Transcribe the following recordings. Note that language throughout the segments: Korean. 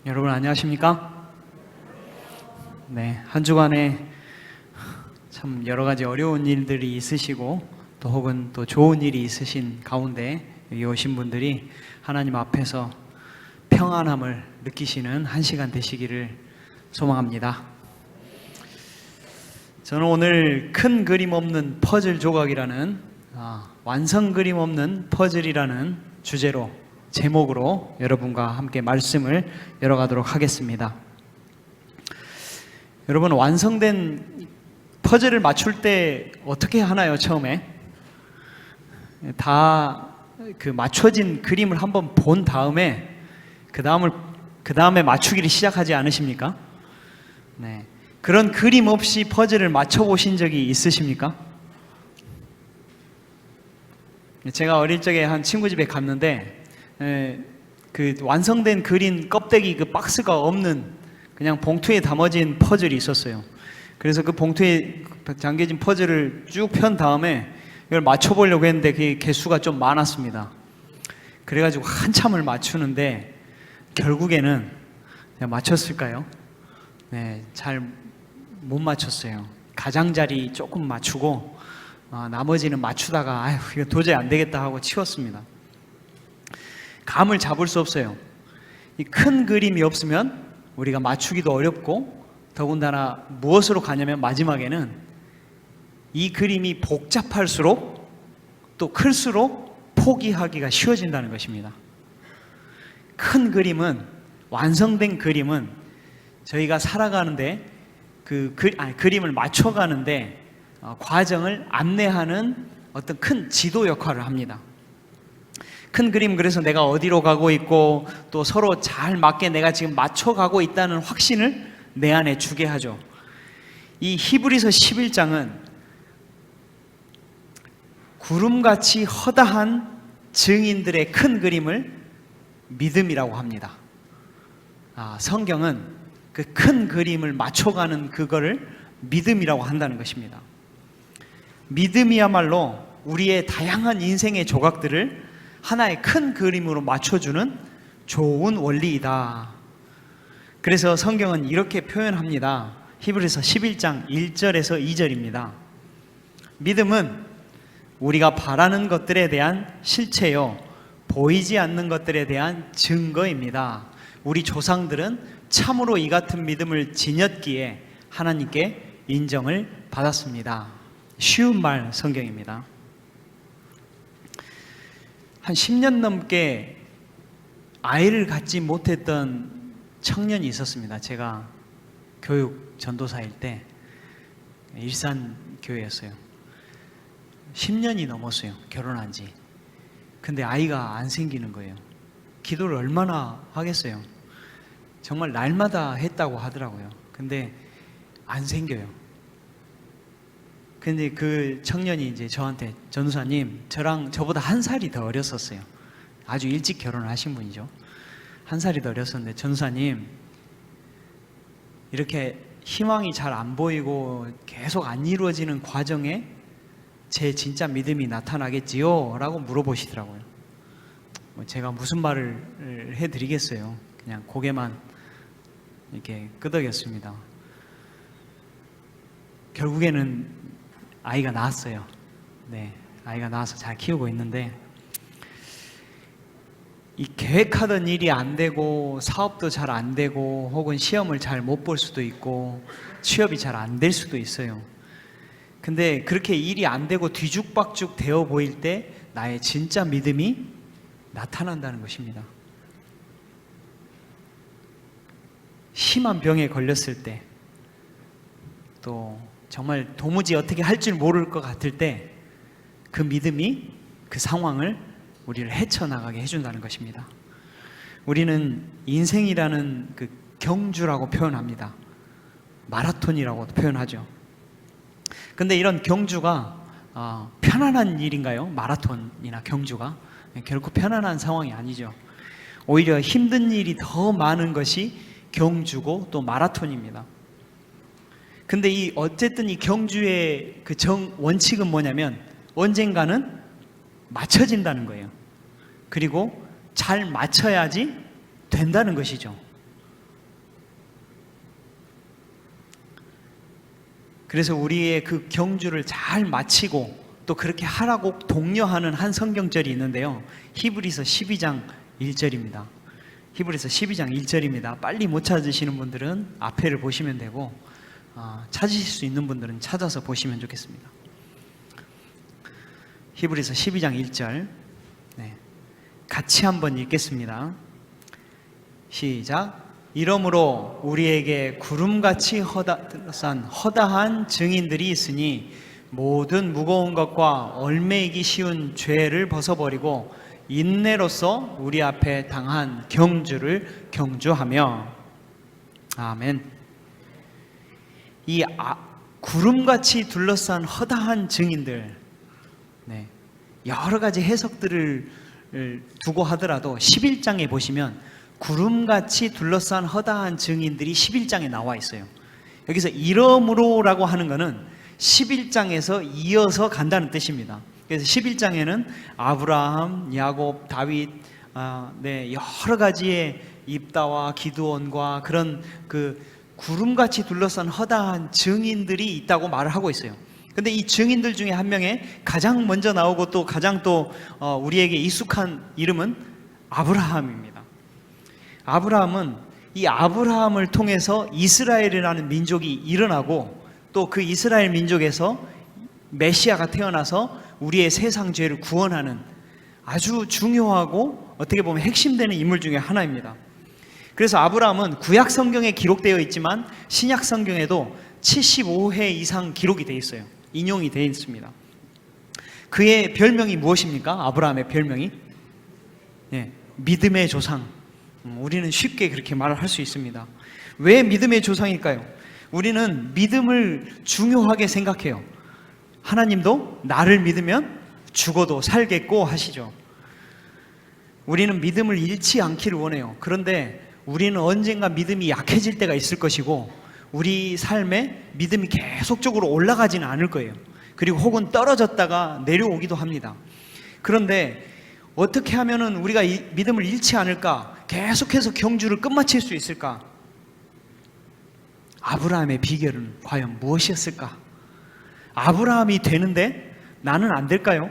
여러분 안녕하십니까? 네, 한 주간에 참 여러 가지 어려운 일들이 있으시고 또 혹은 또 좋은 일이 있으신 가운데 여기 오신 분들이 하나님 앞에서 평안함을 느끼시는 한 시간 되시기를 소망합니다. 저는 오늘 큰 그림 없는 퍼즐 조각이라는 완성 그림 없는 퍼즐이라는 주제로 제목으로 여러분과 함께 말씀을 열어가도록 하겠습니다. 여러분, 완성된 퍼즐을 맞출 때 어떻게 하나요? 처음에 다 그 맞춰진 그림을 한번 본 다음에 그 다음에 맞추기를 시작하지 않으십니까? 네, 그런 그림 없이 퍼즐을 맞춰보신 적이 있으십니까? 제가 어릴 적에 한 친구 집에 갔는데 그 완성된 그린 껍데기 그 박스가 없는 그냥 봉투에 담아진 퍼즐이 있었어요. 그래서 그 봉투에 담겨진 퍼즐을 쭉 편 다음에 이걸 맞춰보려고 했는데 그 개수가 좀 많았습니다. 그래가지고 한참을 맞추는데 결국에는 맞췄을까요? 네, 잘 못 맞췄어요. 가장자리 조금 맞추고 나머지는 맞추다가 아휴 이거 도저히 안 되겠다 하고 치웠습니다. 감을 잡을 수 없어요. 이 큰 그림이 없으면 우리가 맞추기도 어렵고 더군다나 무엇으로 가냐면 마지막에는 이 그림이 복잡할수록 또 클수록 포기하기가 쉬워진다는 것입니다. 큰 그림은, 완성된 그림은 저희가 살아가는데 그림을 맞춰가는데 과정을 안내하는 어떤 큰 지도 역할을 합니다. 큰 그림, 그래서 내가 어디로 가고 있고 또 서로 잘 맞게 내가 지금 맞춰가고 있다는 확신을 내 안에 주게 하죠. 이 히브리서 11장은 구름같이 허다한 증인들의 큰 그림을 믿음이라고 합니다. 성경은 그 큰 그림을 맞춰가는 그거를 믿음이라고 한다는 것입니다. 믿음이야말로 우리의 다양한 인생의 조각들을 하나의 큰 그림으로 맞춰주는 좋은 원리이다. 그래서 성경은 이렇게 표현합니다. 히브리서 11장 1절에서 2절입니다. 믿음은 우리가 바라는 것들에 대한 실체요, 보이지 않는 것들에 대한 증거입니다. 우리 조상들은 참으로 이 같은 믿음을 지녔기에 하나님께 인정을 받았습니다. 쉬운 말 성경입니다. 한 10년 넘게 아이를 갖지 못했던 청년이 있었습니다. 제가 교육 전도사일 때 일산 교회였어요. 10년이 넘었어요. 결혼한 지. 근데 아이가 안 생기는 거예요. 기도를 얼마나 하겠어요. 정말 날마다 했다고 하더라고요. 근데 안 생겨요. 근데 그 청년이 이제 저한테, 전도사님, 저보다 한 살이 더 어렸었어요. 아주 일찍 결혼을 하신 분이죠. 한 살이 더 어렸었는데, 전도사님, 이렇게 희망이 잘 안 보이고 계속 안 이루어지는 과정에 제 진짜 믿음이 나타나겠지요? 라고 물어보시더라고요. 제가 무슨 말을 해드리겠어요. 그냥 고개만 이렇게 끄덕였습니다. 결국에는 아이가 낳았어요. 네, 아이가 낳아서 잘 키우고 있는데, 이 계획하던 일이 안 되고 사업도 잘 안 되고 혹은 시험을 잘 못 볼 수도 있고 취업이 잘 안 될 수도 있어요. 근데 그렇게 일이 안 되고 뒤죽박죽 되어 보일 때 나의 진짜 믿음이 나타난다는 것입니다. 심한 병에 걸렸을 때, 또 정말 도무지 어떻게 할 줄 모를 것 같을 때 그 믿음이 그 상황을 우리를 헤쳐나가게 해준다는 것입니다. 우리는 인생이라는 그 경주라고 표현합니다. 마라톤이라고 표현하죠. 근데 이런 경주가 편안한 일인가요? 마라톤이나 경주가 결코 편안한 상황이 아니죠. 오히려 힘든 일이 더 많은 것이 경주고 또 마라톤입니다. 근데 어쨌든 이 경주의 그 원칙은 뭐냐면 언젠가는 맞춰진다는 거예요. 그리고 잘 맞춰야지 된다는 것이죠. 그래서 우리의 그 경주를 잘 마치고 또 그렇게 하라고 독려하는 한 성경절이 있는데요. 히브리서 12장 1절입니다. 히브리서 12장 1절입니다. 빨리 못 찾으시는 분들은 앞에를 보시면 되고 찾으실 수 있는 분들은 찾아서 보시면 좋겠습니다. 히브리서 12장 1절 같이 한번 읽겠습니다. 시작. 이러므로 우리에게 구름같이 허다한 증인들이 있으니 모든 무거운 것과 얽매이기 쉬운 죄를 벗어버리고 인내로서 우리 앞에 당한 경주를 경주하며. 아멘. 이 구름같이 둘러싼 허다한 증인들, 여러 가지 해석들을 두고 하더라도 11장에 보시면 구름같이 둘러싼 허다한 증인들이 11장에 나와 있어요. 여기서 이러므로라고 하는 것은 11장에서 이어서 간다는 뜻입니다. 그래서 11장에는 아브라함, 야곱, 다윗, 여러 가지의 입다와 기드온과 그런 그 구름같이 둘러싼 허다한 증인들이 있다고 말을 하고 있어요. 근데 이 증인들 중에 한 명의 가장 먼저 나오고 또 가장 또 우리에게 익숙한 이름은 아브라함입니다. 아브라함은 이 아브라함을 통해서 이스라엘이라는 민족이 일어나고 또 그 이스라엘 민족에서 메시아가 태어나서 우리의 세상 죄를 구원하는 아주 중요하고 어떻게 보면 핵심되는 인물 중에 하나입니다. 그래서 아브라함은 구약 성경에 기록되어 있지만 신약 성경에도 75회 이상 기록이 되어 있어요. 인용이 되어 있습니다. 그의 별명이 무엇입니까? 아브라함의 별명이 믿음의 조상. 우리는 쉽게 그렇게 말을 할 수 있습니다. 왜 믿음의 조상일까요? 우리는 믿음을 중요하게 생각해요. 하나님도 나를 믿으면 죽어도 살겠고 하시죠. 우리는 믿음을 잃지 않기를 원해요. 그런데 우리는 언젠가 믿음이 약해질 때가 있을 것이고 우리 삶에 믿음이 계속적으로 올라가지는 않을 거예요. 그리고 혹은 떨어졌다가 내려오기도 합니다. 그런데 어떻게 하면은 우리가 이 믿음을 잃지 않을까? 계속해서 경주를 끝마칠 수 있을까? 아브라함의 비결은 과연 무엇이었을까? 아브라함이 되는데 나는 안 될까요?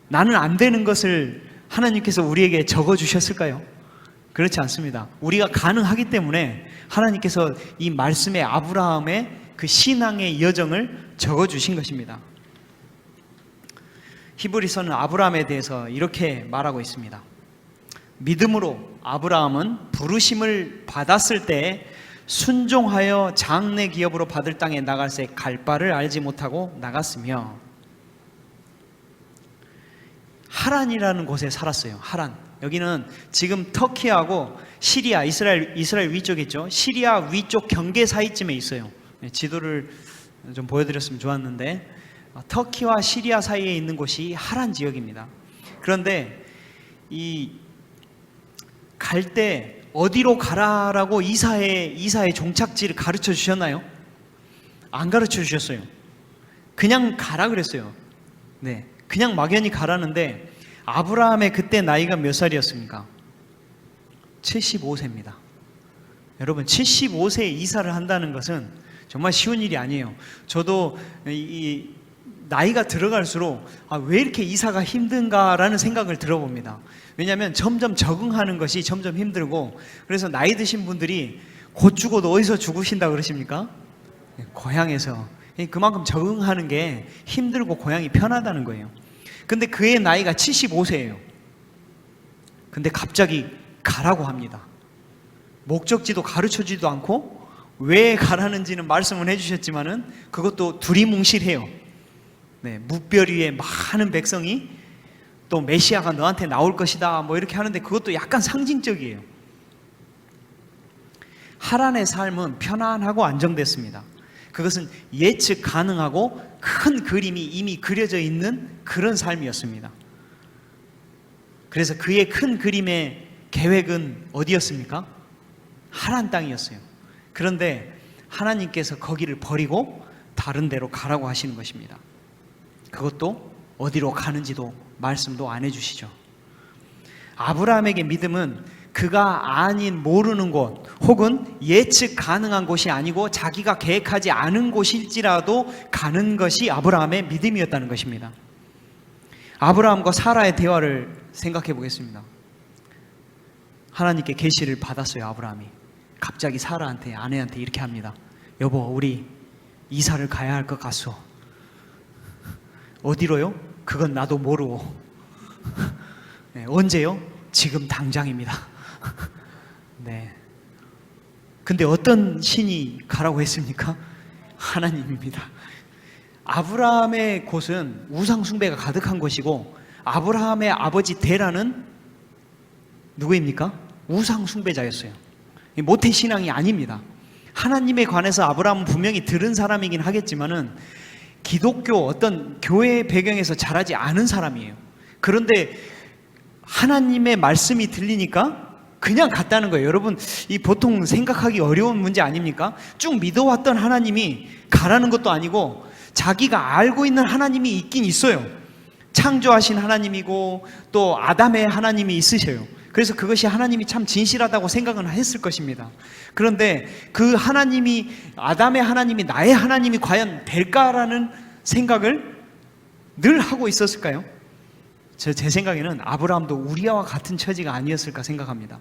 나는 안 되는 것을 하나님께서 우리에게 적어주셨을까요? 그렇지 않습니다. 우리가 가능하기 때문에 하나님께서 이 말씀에 아브라함의 그 신앙의 여정을 적어주신 것입니다. 히브리서는 아브라함에 대해서 이렇게 말하고 있습니다. 믿음으로 아브라함은 부르심을 받았을 때 순종하여 장래 기업으로 받을 땅에 나갈새 갈 바를 알지 못하고 나갔으며. 하란이라는 곳에 살았어요. 하란. 여기는 지금 터키하고 시리아, 이스라엘 위쪽에 있죠. 시리아 위쪽 경계 사이쯤에 있어요. 지도를 좀 보여드렸으면 좋았는데 터키와 시리아 사이에 있는 곳이 하란 지역입니다. 그런데 이 갈 때 어디로 가라라고 이사의 종착지를 가르쳐 주셨나요? 안 가르쳐 주셨어요. 그냥 가라 그랬어요. 그냥 막연히 가라는데 아브라함의 그때 나이가 몇 살이었습니까? 75세입니다. 여러분 75세에 이사를 한다는 것은 정말 쉬운 일이 아니에요. 저도 이 나이가 들어갈수록 왜 이렇게 이사가 힘든가라는 생각을 들어봅니다. 왜냐하면 점점 적응하는 것이 점점 힘들고, 그래서 나이 드신 분들이 곧 죽어도 어디서 죽으신다 그러십니까? 고향에서. 그만큼 적응하는 게 힘들고 고향이 편하다는 거예요. 근데 그의 나이가 75세예요. 근데 갑자기 가라고 합니다. 목적지도 가르쳐주지도 않고 왜 가라는지는 말씀을 해주셨지만은 그것도 두리뭉실해요. 무별 위에 많은 백성이 또 메시아가 너한테 나올 것이다 뭐 이렇게 하는데 그것도 약간 상징적이에요. 하란의 삶은 편안하고 안정됐습니다. 그것은 예측 가능하고 큰 그림이 이미 그려져 있는 그런 삶이었습니다. 그래서 그의 큰 그림의 계획은 어디였습니까? 하란 땅이었어요. 그런데 하나님께서 거기를 버리고 다른 데로 가라고 하시는 것입니다. 그것도 어디로 가는지도 말씀도 안 해주시죠. 아브라함에게 믿음은 그가 아닌 모르는 곳 혹은 예측 가능한 곳이 아니고 자기가 계획하지 않은 곳일지라도 가는 것이 아브라함의 믿음이었다는 것입니다. 아브라함과 사라의 대화를 생각해 보겠습니다. 하나님께 계시를 받았어요. 아브라함이 갑자기 사라한테, 아내한테 이렇게 합니다. 여보, 우리 이사를 가야 할 것 같소. 어디로요? 그건 나도 모르고. 네, 언제요? 지금 당장입니다. 네. 근데 어떤 신이 가라고 했습니까? 하나님입니다. 아브라함의 곳은 우상 숭배가 가득한 곳이고, 아브라함의 아버지 데라는 누구입니까? 우상 숭배자였어요. 모태 신앙이 아닙니다. 하나님에 관해서 아브라함은 분명히 들은 사람이긴 하겠지만은 기독교 어떤 교회 배경에서 자라지 않은 사람이에요. 그런데 하나님의 말씀이 들리니까 그냥 갔다는 거예요. 여러분, 이 보통 생각하기 어려운 문제 아닙니까? 쭉 믿어왔던 하나님이 가라는 것도 아니고 자기가 알고 있는 하나님이 있긴 있어요. 창조하신 하나님이고 또 아담의 하나님이 있으셔요. 그래서 그것이 하나님이 참 진실하다고 생각은 했을 것입니다. 그런데 그 하나님이, 아담의 하나님이 나의 하나님이 과연 될까라는 생각을 늘 하고 있었을까요? 제 생각에는 아브라함도 우리와 같은 처지가 아니었을까 생각합니다.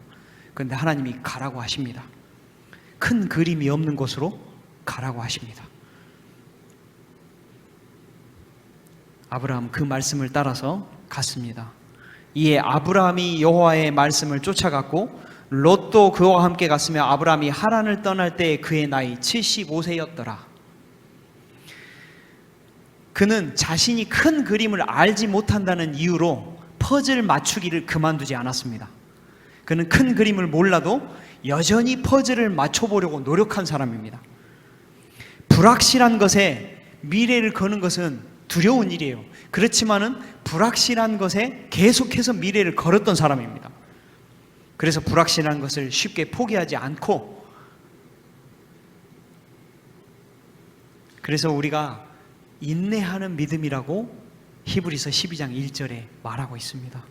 그런데 하나님이 가라고 하십니다. 큰 그림이 없는 곳으로 가라고 하십니다. 아브라함 그 말씀을 따라서 갔습니다. 이에 아브라함이 여호와의 말씀을 쫓아갔고 롯도 그와 함께 갔으며 아브라함이 하란을 떠날 때에 그의 나이 75세였더라. 그는 자신이 큰 그림을 알지 못한다는 이유로 퍼즐 맞추기를 그만두지 않았습니다. 그는 큰 그림을 몰라도 여전히 퍼즐을 맞춰보려고 노력한 사람입니다. 불확실한 것에 미래를 거는 것은 두려운 일이에요. 그렇지만은 불확실한 것에 계속해서 미래를 걸었던 사람입니다. 그래서 불확실한 것을 쉽게 포기하지 않고, 그래서 우리가 인내하는 믿음이라고 히브리서 12장 1절에 말하고 있습니다.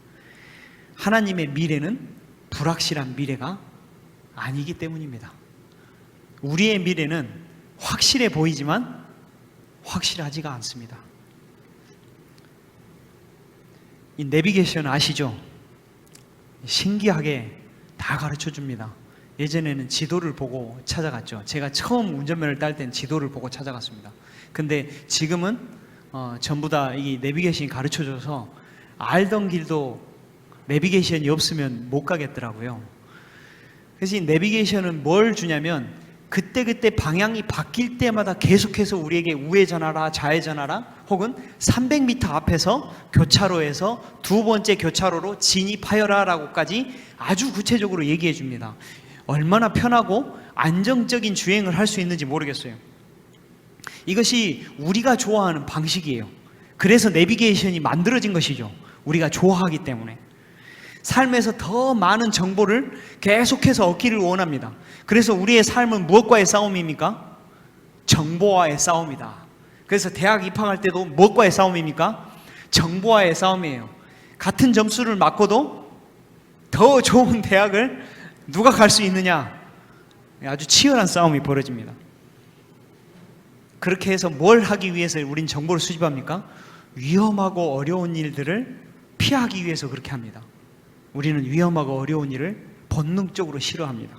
하나님의 미래는 불확실한 미래가 아니기 때문입니다. 우리의 미래는 확실해 보이지만 확실하지가 않습니다. 이 내비게이션 아시죠? 신기하게 다 가르쳐 줍니다. 예전에는 지도를 보고 찾아갔죠. 제가 처음 운전면허를 딸 땐 지도를 보고 찾아갔습니다. 근데 지금은 전부 다 이 내비게이션이 가르쳐 줘서 알던 길도 내비게이션이 없으면 못 가겠더라고요. 그래서 이 내비게이션은 뭘 주냐면 그때그때 방향이 바뀔 때마다 계속해서 우리에게 우회전하라, 좌회전하라, 혹은 300m 앞에서 교차로에서 두 번째 교차로로 진입하여라 라고까지 아주 구체적으로 얘기해 줍니다. 얼마나 편하고 안정적인 주행을 할 수 있는지 모르겠어요. 이것이 우리가 좋아하는 방식이에요. 그래서 내비게이션이 만들어진 것이죠. 우리가 좋아하기 때문에. 삶에서 더 많은 정보를 계속해서 얻기를 원합니다. 그래서 우리의 삶은 무엇과의 싸움입니까? 정보와의 싸움이다. 그래서 대학 입학할 때도 무엇과의 싸움입니까? 정보와의 싸움이에요. 같은 점수를 맞고도 더 좋은 대학을 누가 갈 수 있느냐, 아주 치열한 싸움이 벌어집니다. 그렇게 해서 뭘 하기 위해서 우린 정보를 수집합니까? 위험하고 어려운 일들을 피하기 위해서 그렇게 합니다. 우리는 위험하고 어려운 일을 본능적으로 싫어합니다.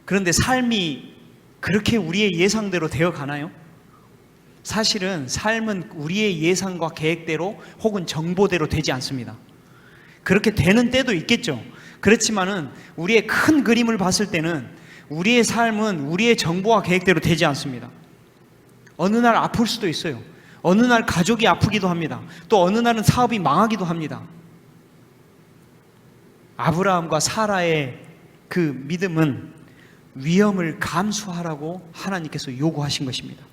그런데 삶이 그렇게 우리의 예상대로 되어 가나요? 사실은 삶은 우리의 예상과 계획대로 혹은 정보대로 되지 않습니다. 그렇게 되는 때도 있겠죠. 그렇지만은 우리의 큰 그림을 봤을 때는 우리의 삶은 우리의 정보와 계획대로 되지 않습니다. 어느 날 아플 수도 있어요. 어느 날 가족이 아프기도 합니다. 또 어느 날은 사업이 망하기도 합니다. 아브라함과 사라의 그 믿음은 위험을 감수하라고 하나님께서 요구하신 것입니다.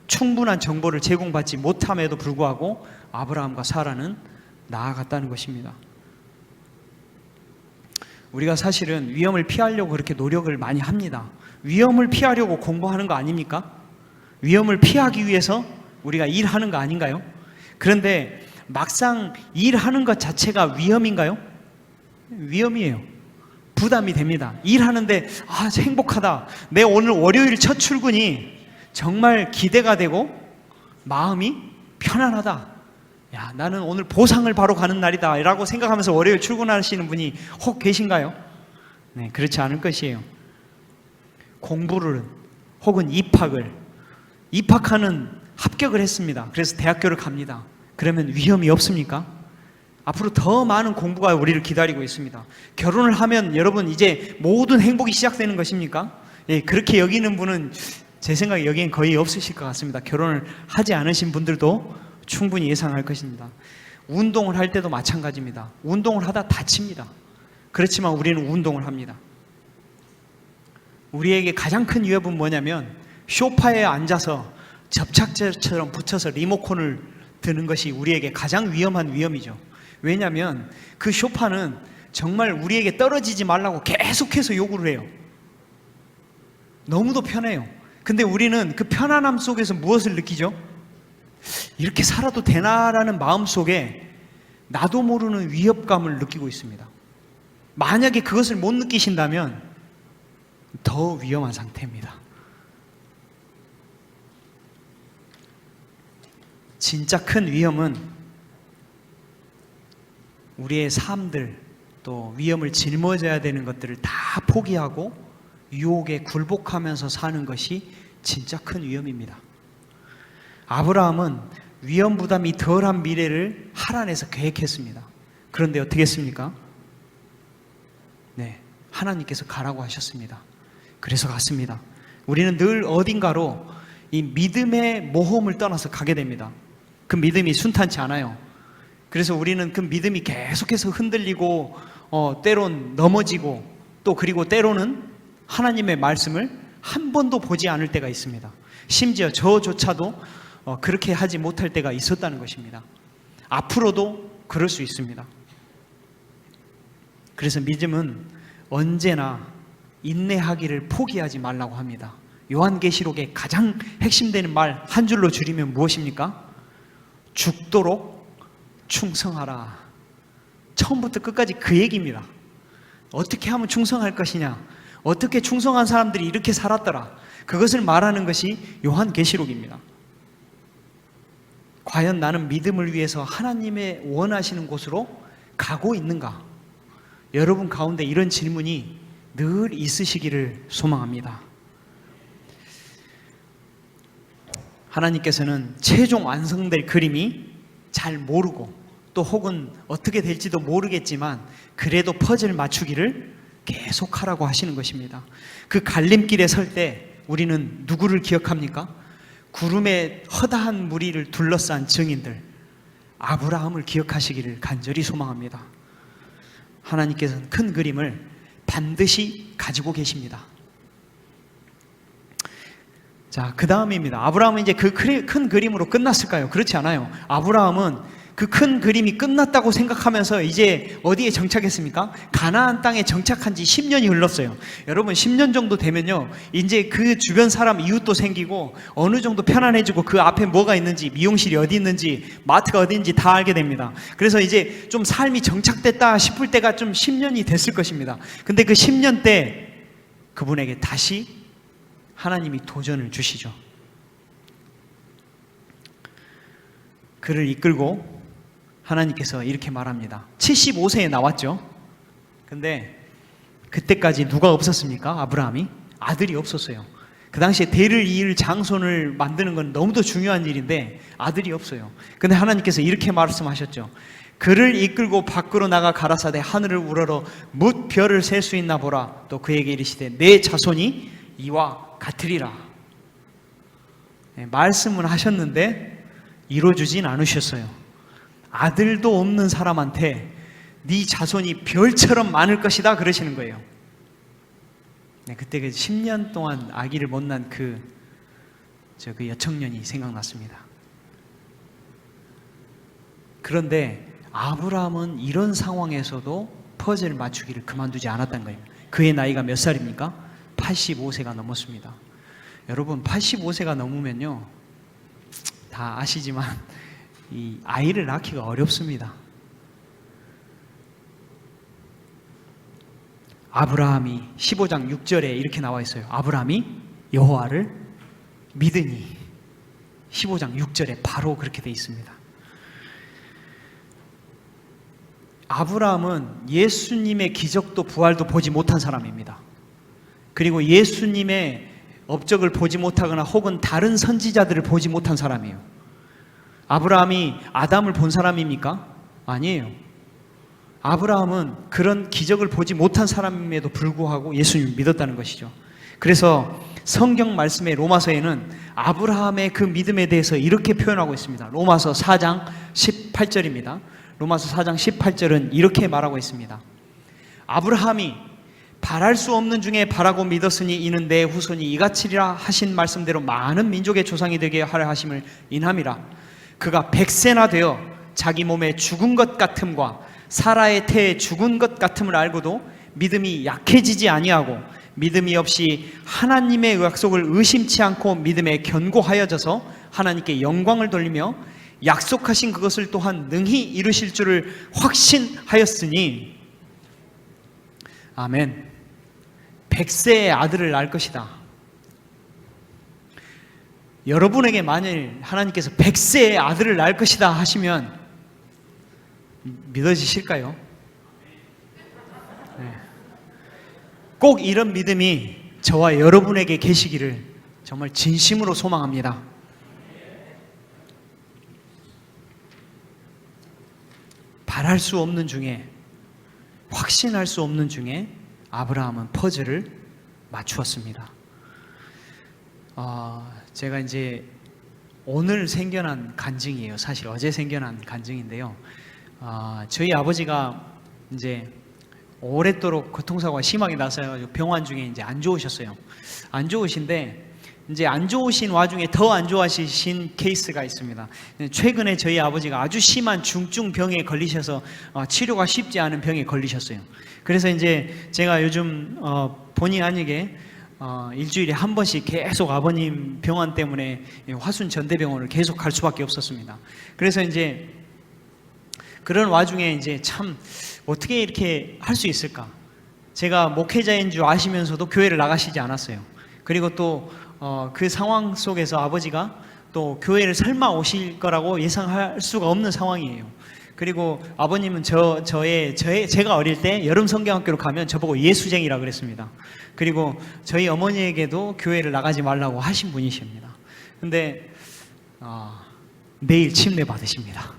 충분한 정보를 제공받지 못함에도 불구하고 아브라함과 사라는 나아갔다는 것입니다. 우리가 사실은 위험을 피하려고 그렇게 노력을 많이 합니다. 위험을 피하려고 공부하는 거 아닙니까? 위험을 피하기 위해서 우리가 일하는 거 아닌가요? 그런데 막상 일하는 것 자체가 위험인가요? 위험이에요. 부담이 됩니다. 일하는데 행복하다. 내 오늘 월요일 첫 출근이 정말 기대가 되고 마음이 편안하다. 야, 나는 오늘 보상을 바로 가는 날이다 라고 생각하면서 월요일 출근하시는 분이 혹 계신가요? 네, 그렇지 않을 것이에요. 공부를 혹은 입학하는 합격을 했습니다. 그래서 대학교를 갑니다. 그러면 위험이 없습니까? 앞으로 더 많은 공부가 우리를 기다리고 있습니다. 결혼을 하면 여러분 이제 모든 행복이 시작되는 것입니까? 예, 그렇게 여기는 분은 제 생각에 여기엔 거의 없으실 것 같습니다. 결혼을 하지 않으신 분들도 충분히 예상할 것입니다. 운동을 할 때도 마찬가지입니다. 운동을 하다 다칩니다. 그렇지만 우리는 운동을 합니다. 우리에게 가장 큰 위협은 뭐냐면 소파에 앉아서 접착제처럼 붙여서 리모컨을 드는 것이 우리에게 가장 위험한 위험이죠. 왜냐하면 그 소파는 정말 우리에게 떨어지지 말라고 계속해서 요구를 해요. 너무도 편해요. 근데 우리는 그 편안함 속에서 무엇을 느끼죠? 이렇게 살아도 되나라는 마음 속에 나도 모르는 위협감을 느끼고 있습니다. 만약에 그것을 못 느끼신다면 더 위험한 상태입니다. 진짜 큰 위험은 우리의 삶들, 또 위험을 짊어져야 되는 것들을 다 포기하고 유혹에 굴복하면서 사는 것이 진짜 큰 위험입니다. 아브라함은 위험 부담이 덜한 미래를 하란에서 계획했습니다. 그런데 어떻게 했습니까? 네, 하나님께서 가라고 하셨습니다. 그래서 갔습니다. 우리는 늘 어딘가로 이 믿음의 모험을 떠나서 가게 됩니다. 그 믿음이 순탄치 않아요. 그래서 우리는 그 믿음이 계속해서 흔들리고 때론 넘어지고 또 그리고 때로는 하나님의 말씀을 한 번도 보지 않을 때가 있습니다. 심지어 저조차도 그렇게 하지 못할 때가 있었다는 것입니다. 앞으로도 그럴 수 있습니다. 그래서 믿음은 언제나 인내하기를 포기하지 말라고 합니다. 요한계시록의 가장 핵심되는 말 한 줄로 줄이면 무엇입니까? 죽도록 충성하라. 처음부터 끝까지 그 얘기입니다. 어떻게 하면 충성할 것이냐, 어떻게 충성한 사람들이 이렇게 살았더라, 그것을 말하는 것이 요한계시록입니다. 과연 나는 믿음을 위해서 하나님의 원하시는 곳으로 가고 있는가? 여러분 가운데 이런 질문이 늘 있으시기를 소망합니다. 하나님께서는 최종 완성될 그림이 잘 모르고 또 혹은 어떻게 될지도 모르겠지만 그래도 퍼즐 맞추기를 계속하라고 하시는 것입니다. 그 갈림길에 설 때 우리는 누구를 기억합니까? 구름의 허다한 무리를 둘러싼 증인들, 아브라함을 기억하시기를 간절히 소망합니다. 하나님께서는 큰 그림을 반드시 가지고 계십니다. 자, 그 다음입니다. 아브라함은 이제 그 큰 그림으로 끝났을까요? 그렇지 않아요. 아브라함은 그 큰 그림이 끝났다고 생각하면서 이제 어디에 정착했습니까? 가나안 땅에 정착한 지 10년이 흘렀어요. 여러분 10년 정도 되면요, 이제 그 주변 사람 이웃도 생기고 어느 정도 편안해지고 그 앞에 뭐가 있는지, 미용실이 어디 있는지, 마트가 어디 있는지 다 알게 됩니다. 그래서 이제 좀 삶이 정착됐다 싶을 때가 좀 10년이 됐을 것입니다. 근데 그 10년 때 그분에게 다시 하나님이 도전을 주시죠. 그를 이끌고 하나님께서 이렇게 말합니다. 75세에 나왔죠. 근데 그때까지 누가 없었습니까? 아브라함이? 아들이 없었어요. 그 당시에 대를 이을 장손을 만드는 건 너무도 중요한 일인데 아들이 없어요. 근데 하나님께서 이렇게 말씀하셨죠. 그를 이끌고 밖으로 나가 가라사대 하늘을 우러러 뭇 별을 셀 수 있나 보라. 또 그에게 이르시되 내 자손이 이와 같으리라. 네, 말씀을 하셨는데 이루어주진 않으셨어요. 아들도 없는 사람한테 네 자손이 별처럼 많을 것이다 그러시는 거예요. 네, 그때 그 10년 동안 아기를 못 낳은 그 여청년이 생각났습니다. 그런데 아브라함은 이런 상황에서도 퍼즐 맞추기를 그만두지 않았던 거예요. 그의 나이가 몇 살입니까? 85세가 넘었습니다. 여러분 85세가 넘으면요, 다 아시지만 이 아이를 낳기가 어렵습니다. 아브라함이 15장 6절에 이렇게 나와 있어요. 아브라함이 여호와를 믿으니 15장 6절에 바로 그렇게 돼 있습니다. 아브라함은 예수님의 기적도 부활도 보지 못한 사람입니다. 그리고 예수님의 업적을 보지 못하거나 혹은 다른 선지자들을 보지 못한 사람이에요. 아브라함이 아담을 본 사람입니까? 아니에요. 아브라함은 그런 기적을 보지 못한 사람임에도 불구하고 예수님을 믿었다는 것이죠. 그래서 성경 말씀의 로마서에는 아브라함의 그 믿음에 대해서 이렇게 표현하고 있습니다. 로마서 4장 18절입니다. 로마서 4장 18절은 이렇게 말하고 있습니다. 아브라함이 바랄 수 없는 중에 바라고 믿었으니 이는 내 후손이 이같이리라 하신 말씀대로 많은 민족의 조상이 되게 하려 하심을 인함이라. 그가 100세나 되어 자기 몸에 죽은 것 같음과 사라의 태에 죽은 것 같음을 알고도 믿음이 약해지지 아니하고 믿음이 없이 하나님의 약속을 의심치 않고 믿음에 견고하여져서 하나님께 영광을 돌리며 약속하신 그것을 또한 능히 이루실 줄을 확신하였으니 아멘. 100세의 아들을 낳을 것이다. 여러분에게 만일 하나님께서 100세의 아들을 낳을 것이다 하시면 믿어지실까요? 네. 꼭 이런 믿음이 저와 여러분에게 계시기를 정말 진심으로 소망합니다. 바랄 수 없는 중에, 확신할 수 없는 중에 아브라함은 퍼즐을 맞추었습니다. 제가 이제 오늘 생겨난 간증이에요. 사실 어제 생겨난 간증인데요. 저희 아버지가 이제 오랫도록 교통사고가 심하게 나서 병원 중에 이제 안 좋으셨어요. 안 좋으신데 이제 안 좋으신 와중에 더 안 좋아지신 케이스가 있습니다. 최근에 저희 아버지가 아주 심한 중증 병에 걸리셔서 치료가 쉽지 않은 병에 걸리셨어요. 그래서 이제 제가 요즘 본의 아니게 일주일에 한 번씩 계속 아버님 병원 때문에 화순 전대병원을 계속 갈 수밖에 없었습니다. 그래서 이제 그런 와중에 이제 참 어떻게 이렇게 할 수 있을까? 제가 목회자인 줄 아시면서도 교회를 나가시지 않았어요. 그리고 또 그 상황 속에서 아버지가 또 교회를 설마 오실 거라고 예상할 수가 없는 상황이에요. 그리고 아버님은 제가 어릴 때 여름 성경학교로 가면 저보고 예수쟁이라 그랬습니다. 그리고 저희 어머니에게도 교회를 나가지 말라고 하신 분이십니다. 근데 내일 침례 받으십니다.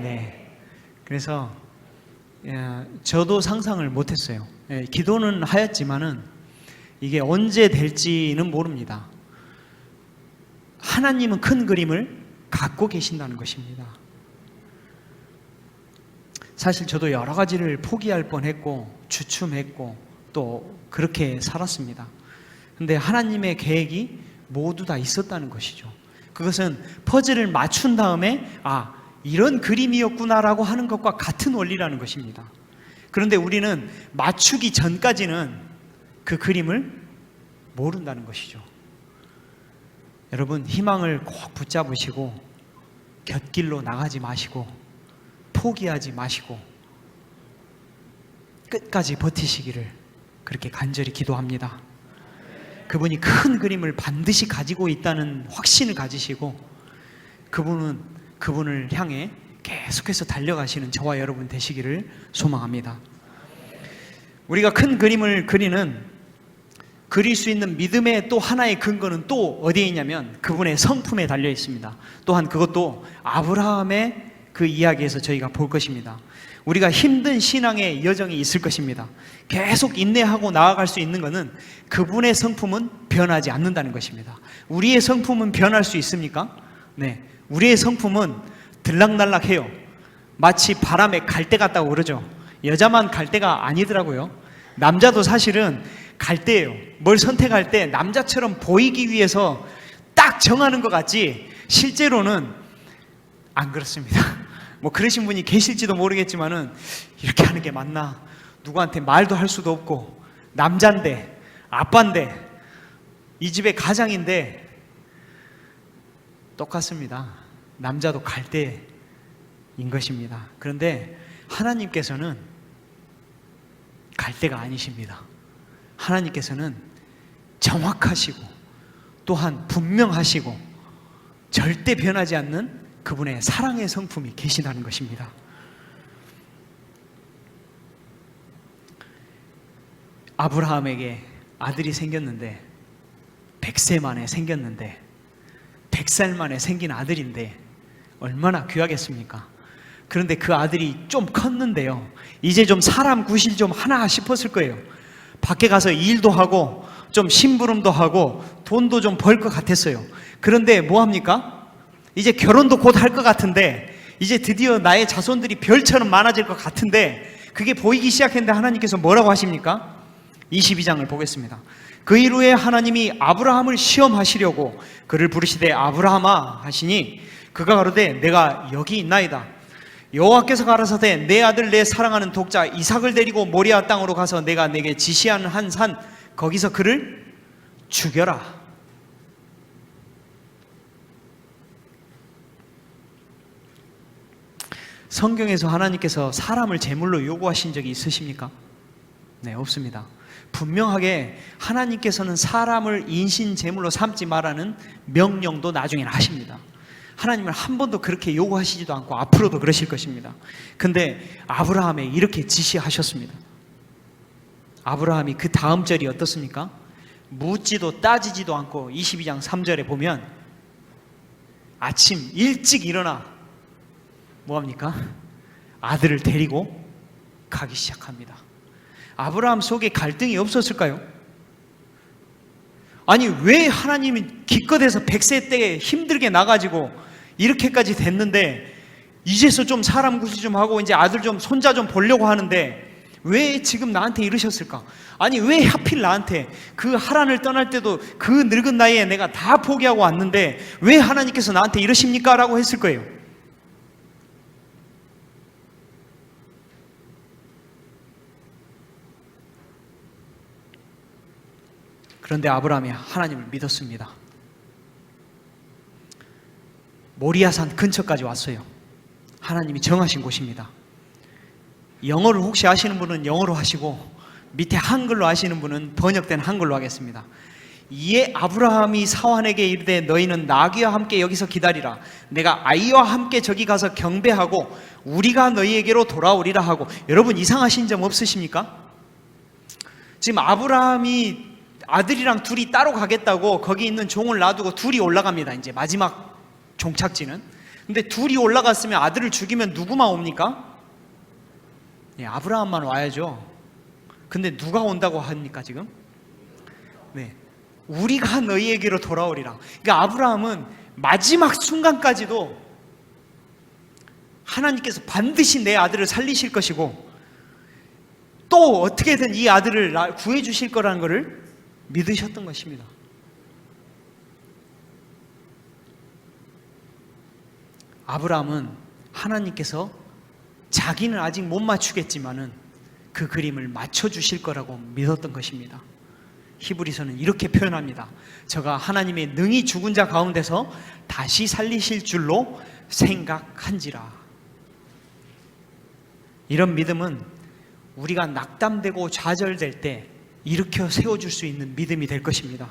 네. 그래서 저도 상상을 못했어요. 기도는 하였지만은 이게 언제 될지는 모릅니다. 하나님은 큰 그림을 갖고 계신다는 것입니다. 사실 저도 여러 가지를 포기할 뻔했고 주춤했고 또 그렇게 살았습니다. 근데 하나님의 계획이 모두 다 있었다는 것이죠. 그것은 퍼즐을 맞춘 다음에 이런 그림이었구나라고 하는 것과 같은 원리라는 것입니다. 그런데 우리는 맞추기 전까지는 그 그림을 모른다는 것이죠. 여러분, 희망을 꼭 붙잡으시고 곁길로 나가지 마시고 포기하지 마시고 끝까지 버티시기를 그렇게 간절히 기도합니다. 그분이 큰 그림을 반드시 가지고 있다는 확신을 가지시고 그분을 향해 계속해서 달려가시는 저와 여러분 되시기를 소망합니다. 우리가 큰 그림을 그릴 수 있는 믿음의 또 하나의 근거는 또 어디에 있냐면 그분의 성품에 달려 있습니다. 또한 그것도 아브라함의 그 이야기에서 저희가 볼 것입니다. 우리가 힘든 신앙의 여정이 있을 것입니다. 계속 인내하고 나아갈 수 있는 것은 그분의 성품은 변하지 않는다는 것입니다. 우리의 성품은 변할 수 있습니까? 네, 우리의 성품은 들락날락해요. 마치 바람에 갈대 같다고 그러죠. 여자만 갈대가 아니더라고요. 남자도 사실은 갈대예요. 뭘 선택할 때 남자처럼 보이기 위해서 딱 정하는 것 같지 실제로는 안 그렇습니다. 뭐 그러신 분이 계실지도 모르겠지만은 이렇게 하는 게 맞나? 누구한테 말도 할 수도 없고 남잔데 아빠인데 이 집의 가장인데 똑같습니다. 남자도 갈대인 것입니다. 그런데 하나님께서는 갈대가 아니십니다. 하나님께서는 정확하시고 또한 분명하시고 절대 변하지 않는 그분의 사랑의 성품이 계시다는 것입니다. 아브라함에게 아들이 생겼는데 100세 만에 생겼는데 100살 만에 생긴 아들인데 얼마나 귀하겠습니까? 그런데 그 아들이 좀 컸는데요, 이제 좀 사람 구실 좀 하나 싶었을 거예요. 밖에 가서 일도 하고 좀 심부름도 하고 돈도 좀 벌 것 같았어요. 그런데 뭐합니까? 이제 결혼도 곧 할 것 같은데 이제 드디어 나의 자손들이 별처럼 많아질 것 같은데 그게 보이기 시작했는데 하나님께서 뭐라고 하십니까? 22장을 보겠습니다. 그 이후에 하나님이 아브라함을 시험하시려고 그를 부르시되 아브라함아 하시니 그가 가로되 내가 여기 있나이다. 여호와께서 가라사대 내 아들 내 사랑하는 독자 이삭을 데리고 모리아 땅으로 가서 내가 내게 지시하는 한 산 거기서 그를 죽여라. 성경에서 하나님께서 사람을 제물로 요구하신 적이 있으십니까? 네, 없습니다. 분명하게 하나님께서는 사람을 인신 제물로 삼지 말라는 명령도 나중에는 하십니다. 하나님은 한 번도 그렇게 요구하시지도 않고 앞으로도 그러실 것입니다. 근데 아브라함에 이렇게 지시하셨습니다. 아브라함이 그 다음 절이 어떻습니까? 묻지도 따지지도 않고 22장 3절에 보면 아침 일찍 일어나 뭐합니까? 아들을 데리고 가기 시작합니다. 아브라함 속에 갈등이 없었을까요? 아니 왜 하나님이 기껏해서 100세 때에 힘들게 나가지고 이렇게까지 됐는데 이제서 좀 사람 구실 좀 하고 이제 아들 좀 손자 좀 보려고 하는데 왜 지금 나한테 이러셨을까? 아니 왜 하필 나한테 그 하란을 떠날 때도 그 늙은 나이에 내가 다 포기하고 왔는데 왜 하나님께서 나한테 이러십니까? 라고 했을 거예요. 그런데 아브라함이 하나님을 믿었습니다. 모리아산 근처까지 왔어요. 하나님이 정하신 곳입니다. 영어를 혹시 아시는 분은 영어로 하시고 밑에 한글로 아시는 분은 번역된 한글로 하겠습니다. 이에 아브라함이 사환에게 이르되 너희는 나귀와 함께 여기서 기다리라. 내가 아이와 함께 저기 가서 경배하고 우리가 너희에게로 돌아오리라 하고. 여러분 이상하신 점 없으십니까? 지금 아브라함이 아들이랑 둘이 따로 가겠다고 거기 있는 종을 놔두고 둘이 올라갑니다. 이제 마지막 종착지는. 근데 둘이 올라갔으면 아들을 죽이면 누구만 옵니까? 네, 아브라함만 와야죠. 근데 누가 온다고 합니까 지금? 네, 우리가 너희에게로 돌아오리라. 그러니까 아브라함은 마지막 순간까지도 하나님께서 반드시 내 아들을 살리실 것이고 또 어떻게든 이 아들을 구해 주실 거라는 것을 믿으셨던 것입니다. 아브라함은 하나님께서 자기는 아직 못 맞추겠지만은 그 그림을 맞춰주실 거라고 믿었던 것입니다. 히브리서는 이렇게 표현합니다. 저가 하나님의 능히 죽은 자 가운데서 다시 살리실 줄로 생각한지라. 이런 믿음은 우리가 낙담되고 좌절될 때 일으켜 세워줄 수 있는 믿음이 될 것입니다.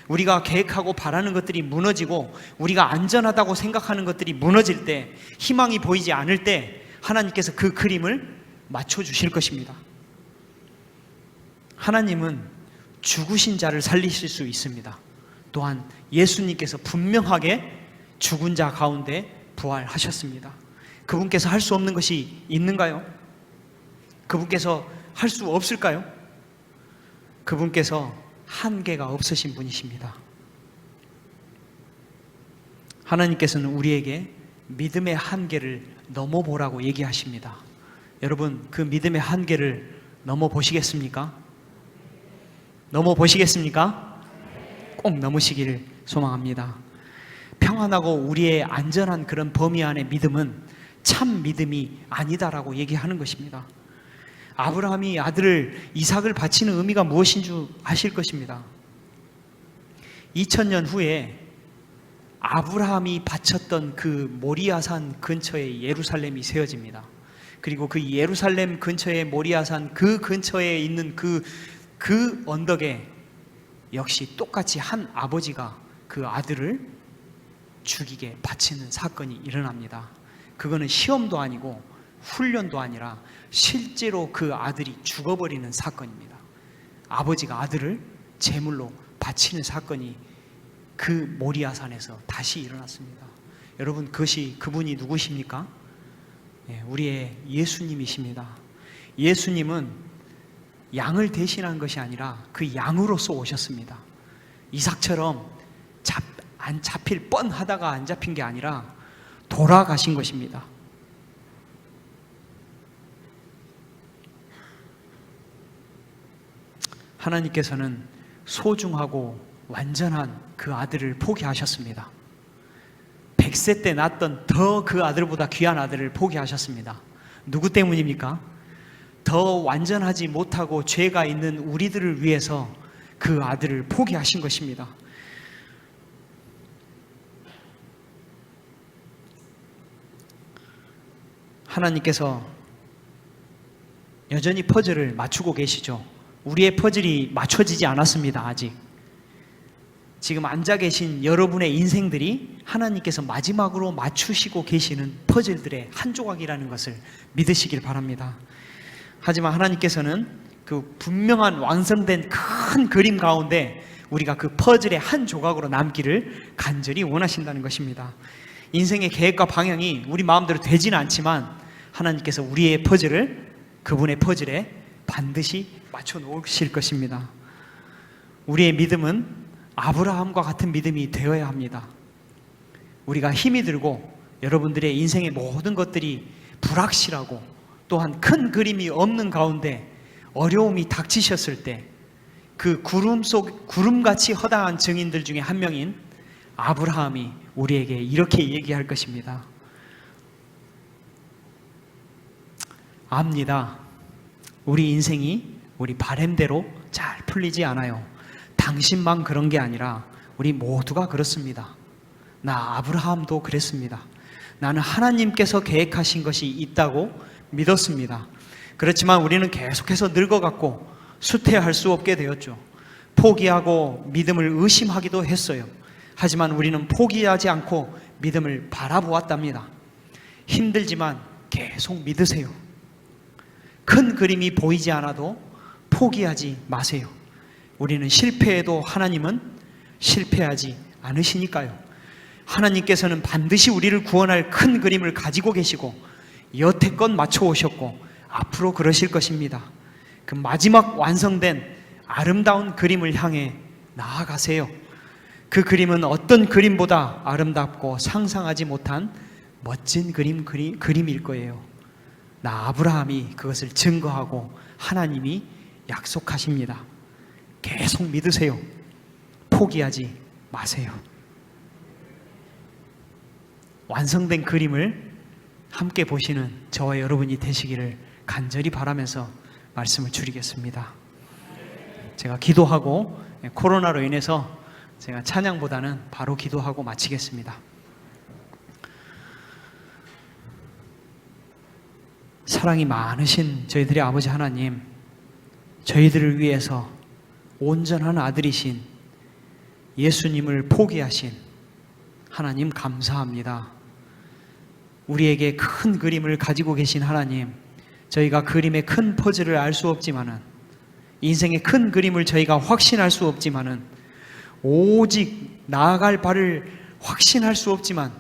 우리가 계획하고 바라는 것들이 무너지고 우리가 안전하다고 생각하는 것들이 무너질 때, 희망이 보이지 않을 때 하나님께서 그 그림을 맞춰주실 것입니다. 하나님은 죽으신 자를 살리실 수 있습니다. 또한 예수님께서 분명하게 죽은 자 가운데 부활하셨습니다. 그분께서 할 수 없는 것이 있는가요? 그분께서 할 수 없을까요? 그분께서 한계가 없으신 분이십니다. 하나님께서는 우리에게 믿음의 한계를 넘어보라고 얘기하십니다. 여러분, 그 믿음의 한계를 넘어보시겠습니까? 넘어보시겠습니까? 꼭 넘으시기를 소망합니다. 평안하고 우리의 안전한 그런 범위 안의 믿음은 참 믿음이 아니다라고 얘기하는 것입니다. 아브라함이 아들을 이삭을 바치는 의미가 무엇인 줄 아실 것입니다. 2000년 후에 아브라함이 바쳤던 그 모리아산 근처에 예루살렘이 세워집니다. 그리고 그 예루살렘 근처에 모리아산 그 근처에 있는 그 언덕에 역시 똑같이 한 아버지가 그 아들을 죽이게 바치는 사건이 일어납니다. 그거는 시험도 아니고 훈련도 아니라 실제로 그 아들이 죽어버리는 사건입니다. 아버지가 아들을 제물로 바치는 사건이 그 모리아산에서 다시 일어났습니다. 여러분, 그분이 누구십니까? 우리의 예수님이십니다. 예수님은 양을 대신한 것이 아니라 그 양으로서 오셨습니다. 이삭처럼 안 잡힐 뻔하다가 안 잡힌 게 아니라 돌아가신 것입니다. 하나님께서는 소중하고 완전한 그 아들을 포기하셨습니다. 100세 때 낳았던 더 그 아들보다 귀한 아들을 포기하셨습니다. 누구 때문입니까? 더 완전하지 못하고 죄가 있는 우리들을 위해서 그 아들을 포기하신 것입니다. 하나님께서 여전히 퍼즐을 맞추고 계시죠. 우리의 퍼즐이 맞춰지지 않았습니다. 아직. 지금 앉아 계신 여러분의 인생들이 하나님께서 마지막으로 맞추시고 계시는 퍼즐들의 한 조각이라는 것을 믿으시길 바랍니다. 하지만 하나님께서는 그 분명한 완성된 큰 그림 가운데 우리가 그 퍼즐의 한 조각으로 남기를 간절히 원하신다는 것입니다. 인생의 계획과 방향이 우리 마음대로 되지는 않지만 하나님께서 우리의 퍼즐을 그분의 퍼즐에 반드시 맞춰 놓으실 것입니다. 우리의 믿음은 아브라함과 같은 믿음이 되어야 합니다. 우리가 힘이 들고 여러분들의 인생의 모든 것들이 불확실하고 또한 큰 그림이 없는 가운데 어려움이 닥치셨을 때 그 구름같이 허다한 증인들 중에 한 명인 아브라함이 우리에게 이렇게 얘기할 것입니다. 압니다. 우리 인생이 우리 바램대로 잘 풀리지 않아요. 당신만 그런 게 아니라 우리 모두가 그렇습니다. 나 아브라함도 그랬습니다. 나는 하나님께서 계획하신 것이 있다고 믿었습니다. 그렇지만 우리는 계속해서 늙어갔고 수태할 수 없게 되었죠. 포기하고 믿음을 의심하기도 했어요. 하지만 우리는 포기하지 않고 믿음을 바라보았답니다. 힘들지만 계속 믿으세요. 큰 그림이 보이지 않아도 포기하지 마세요. 우리는 실패해도 하나님은 실패하지 않으시니까요. 하나님께서는 반드시 우리를 구원할 큰 그림을 가지고 계시고 여태껏 맞춰오셨고 앞으로 그러실 것입니다. 그 마지막 완성된 아름다운 그림을 향해 나아가세요. 그 그림은 어떤 그림보다 아름답고 상상하지 못한 멋진 그림일 거예요. 나 아브라함이 그것을 증거하고 하나님이 약속하십니다. 계속 믿으세요. 포기하지 마세요. 완성된 그림을 함께 보시는 저와 여러분이 되시기를 간절히 바라면서 말씀을 줄이겠습니다. 제가 기도하고 코로나로 인해서 제가 찬양보다는 바로 기도하고 마치겠습니다. 사랑이 많으신 저희들의 아버지 하나님, 저희들을 위해서 온전한 아들이신 예수님을 포기하신 하나님 감사합니다. 우리에게 큰 그림을 가지고 계신 하나님, 저희가 그림의 큰 퍼즐을 알 수 없지만은, 인생의 큰 그림을 저희가 확신할 수 없지만은, 오직 나아갈 바를 확신할 수 없지만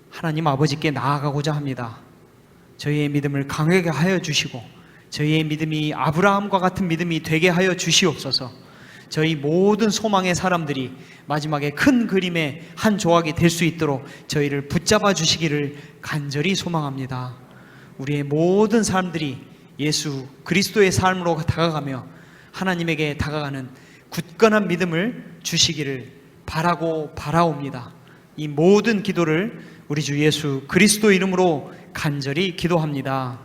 하나님 아버지께 나아가고자 합니다. 저희의 믿음을 강하게 하여 주시고 저희의 믿음이 아브라함과 같은 믿음이 되게 하여 주시옵소서. 저희 모든 소망의 사람들이 마지막에 큰 그림의 한 조각이 될 수 있도록 저희를 붙잡아 주시기를 간절히 소망합니다. 우리의 모든 사람들이 예수 그리스도의 삶으로 다가가며 하나님에게 다가가는 굳건한 믿음을 주시기를 바라고 바라옵니다. 이 모든 기도를 우리 주 예수 그리스도 이름으로 간절히 기도합니다.